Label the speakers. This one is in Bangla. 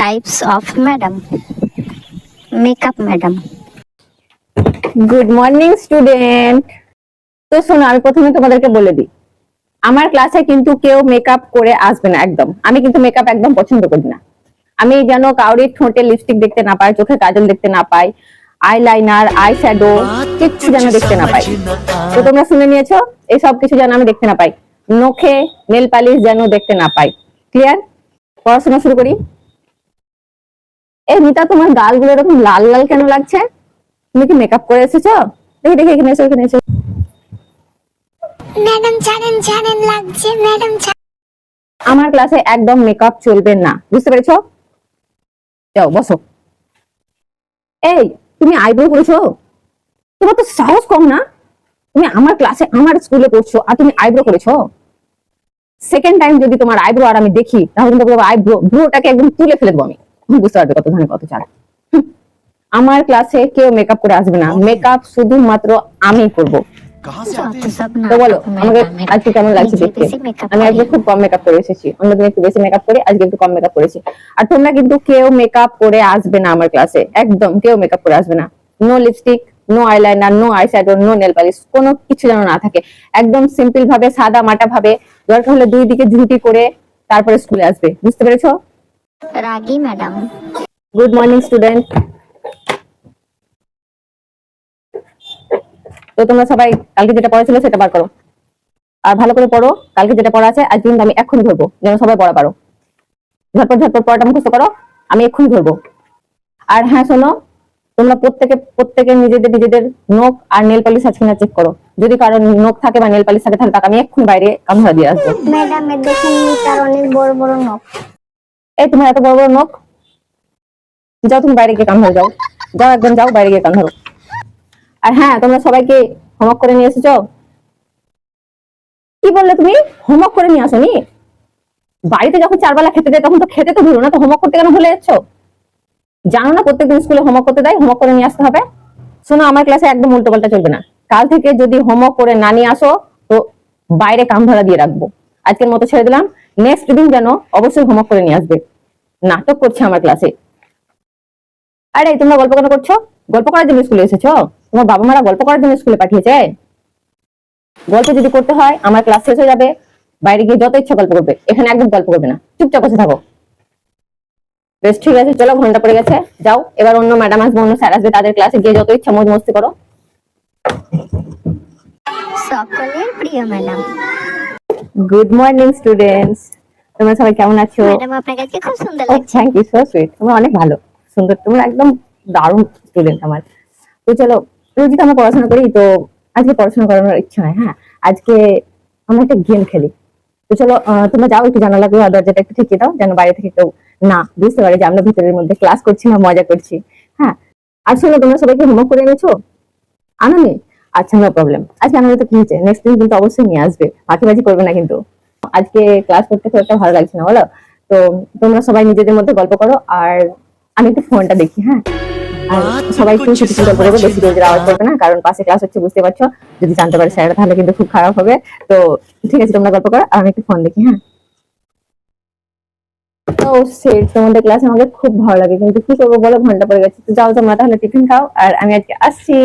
Speaker 1: types of madam. Makeup madam.
Speaker 2: Good morning student. তো শোনো, আমি প্রথমে তোমাদেরকে বলে দিই, আমার ক্লাসে কিন্তু কেউ মেকআপ করে আসবে না একদম। আমি কিন্তু মেকআপ একদম পছন্দ করি না। আমি যেন কাউরির ঠোঁটে লিপস্টিক দেখতে না পাই, চোখে কাজল দেখতে না পাই, আইলাইনার, আই শ্যাডো কিচ্ছু যেন দেখতে না পাই। তো তোমরা শুনে নিয়েছো, এই সব কিছু যেন আমি দেখতে না পাই। নখে নেল পালিশ যেন দেখতে না পাই। ক্লিয়ার? পড়াশোনা শুরু করি। এই মিতা, তোমার গালগুলো এরকম লাল লাল কেন লাগছে? তুমি কি মেকআপ করে এসেছো? দেখি দেখি, এখানে এসো, এখানে এসো।
Speaker 1: ম্যাডাম জানেন লাগছে ম্যাডাম।
Speaker 2: আমার ক্লাসে একদম মেকআপ চলবে না, বুঝতে পেরেছো? যাও বসো। এই, তুমি আইব্রো করেছো? তোমার তো সাহস কম না? তুমি আমার ক্লাসে আমার স্কুলে পড়ছো আর তুমি আইব্রো করেছো? সেকেন্ড টাইম যদি তোমার আইব্রো আর আমি দেখি, তাহলে কিন্তু ব্রোটাকে একদম তুলে ফেলে দেবো আমি। বুঝতে পারবে কত ধানে কত চাল। আমার ক্লাসে কেউ মেকআপ করে আসবে না, মেকআপ শুধুমাত্র আমি করবো। তো বলো, আমাকে আজকে কেমন লাগছে দেখতে? আমি আজকে খুব কম মেকআপ করে এসেছি, অন্যদিন একটু বেশি মেকআপ করি, আজকে একটু কম মেকআপ করেছি। আর তোমরা কিন্তু কেউ মেকআপ করে আসবে না আমার ক্লাসে, একদম কেউ মেকআপ করে আসবে না। No lipstick, no eyeliner, no eyeshadow, no nail polish, কোনো কিছু যেন না থাকে। একদম সিম্পল ভাবে, সাদা মাটা ভাবে, দরকার হলে দুই দিকে ঝুঁটি করে তারপরে স্কুলে আসবে। বুঝতে পেরেছো?
Speaker 1: রাগী ম্যাডাম।
Speaker 2: Good morning student. তো তোমরা সবাই কালকে যেটা পড়া সেটা বার করো, আর ভালো করে পড়ো। কালকে যেটা পড়া আছে আজকে কিন্তু আমি এক্ষুনি ধরবো, যেন সবাই পড়া পারো। ঝটপট ঝটপট পড়াটা মুখস্থ করো, আমি এক্ষুনি ধরবো। আর হ্যাঁ শোনো, তোমরা প্রত্যেকে নিজেদের নিজেদের নখ আর নেল পালিশ আছে কিনা চেক করো। যদি কারো নখ থাকে বা নেল পালিশ থাকে, তাহলে তাকে আমি এক্ষুনি বাইরে কাম ধরা দিয়ে আসবো।
Speaker 1: ম্যাডাম দেখেন তার অনেক বড় বড় নখ।
Speaker 2: এই, তোমার এত বড় বড় নখ? যাও তুমি বাইরে গিয়ে কাম ধরে যাও, যাও একদম যাও, বাইরে গিয়ে কাম ধরো। আর হ্যাঁ, তোমরা সবাইকে হোমওয়ার্ক করে নিয়ে এসেছো? কি বললে তুমি? হোমওয়ার্ক করে নিয়ে আসোনি? বাড়িতে যখন 4 বেলা খেতে দেয় তখন তো খেতে তো ভুলো না, তো হোমওয়ার্ক করতে কেন ভুলে যাচ্ছ? জানো না প্রত্যেকদিন স্কুলে হোমওয়ার্ক করতে দেয়, হোমওয়ার্ক করে নিয়ে আসতে হবে? শোনো, আমার ক্লাসে একদম উল্টো পাল্টা চলবে না। কাল থেকে যদি হোমওয়ার্ক করে না নিয়ে আসো, তো বাইরে কাম ধরা দিয়ে রাখবো। আজকের মতো ছেড়ে দিলাম, নেক্সট দিন যেন অবশ্যই হোমওয়ার্ক করে নিয়ে আসবে। নাটক করছে আমার ক্লাসে। আরে তোমরা গল্প কেন করছো? গল্প করার জন্য স্কুলে এসেছো? তোমার বাবা মারা গল্প করার জন্য স্কুলে পাঠিয়েছে? গল্প যদি করতে হয়, আমার ক্লাস শেষ হয়ে যাবে, বাইরে গিয়ে যত ইচ্ছা গল্প করবে, এখানে একদম গল্প করবে না, চুপচাপ বসে থাকো। বেশ, ঠিক আছে, চলো, ঘন্টা পড়ে গেছে, যাও। এবার অন্য ম্যাডাম আসবে, অন্য স্যার আসবে, তাদের ক্লাসে গিয়ে যত ইচ্ছা মৌজ মস্তি করো।
Speaker 1: সকলের প্রিয় ম্যাডাম।
Speaker 2: Good morning students. তোমরা সবাই কেমন আছো?
Speaker 1: ম্যাডাম আপনাকে আজকে খুব সুন্দর লাগছে।
Speaker 2: Thank you, so sweet. তোমরা অনেক ভালো, সুন্দর, তোমরা একদম দারুণ স্টুডেন্ট আমার। তো চলো, রোজই তো আমরা পড়াশোনা করি, তো আজকে পড়াশোনা করানোর ইচ্ছা হয়। হ্যাঁ, আজকে আমরা একটা গেম খেলি। তো চলো, তোমরা যাও, একটু জানালাগুলো দরজাটা একটু ঠিকিয়ে দাও, যেন বাইরে থেকে কেউ না বুঝতে পারে যে আমরা ভিতরের মধ্যে ক্লাস করছি না, মজা করছি। হ্যাঁ, আর শোনো, তোমরা সবাইকে হোমওয়ার্ক করে এনেছো? আনোনি? আচ্ছা, নো প্রবলেম। আজকে আনন্দ তো কি হয়েছে, নেক্সট দিন কিন্তু অবশ্যই নিয়ে আসবে, ফাঁকিবাজি করবে না কিন্তু। আজকে ক্লাস করতে খুব একটা ভালো লাগছে না, বলো? তো তোমরা সবাই নিজেদের মধ্যে গল্প করো, আর আমি একটু ফোনটা দেখি। হ্যাঁ, আর সবাই একটু ছোট ছোট গল্প করবে, বেশি জোরে আওয়াজ করবে না, কারণ পাশে ক্লাস হচ্ছে, বুঝতে পারছো। যদি জানতে পারে স্যার, তাহলে কিন্তু খুব খারাপ হবে। তো ঠিক আছে, তোমরা গল্প করো আর আমি একটু ফোন দেখি। হ্যাঁ। তো সেট, তোমাদের ক্লাস আমাকে খুব ভালো লাগে, কিন্তু কি করবো বলো, ঘন্টা পড়ে গেছে। তো যাও তোমরা তাহলে টিফিন খাও, আর আমি আজকে আসছি।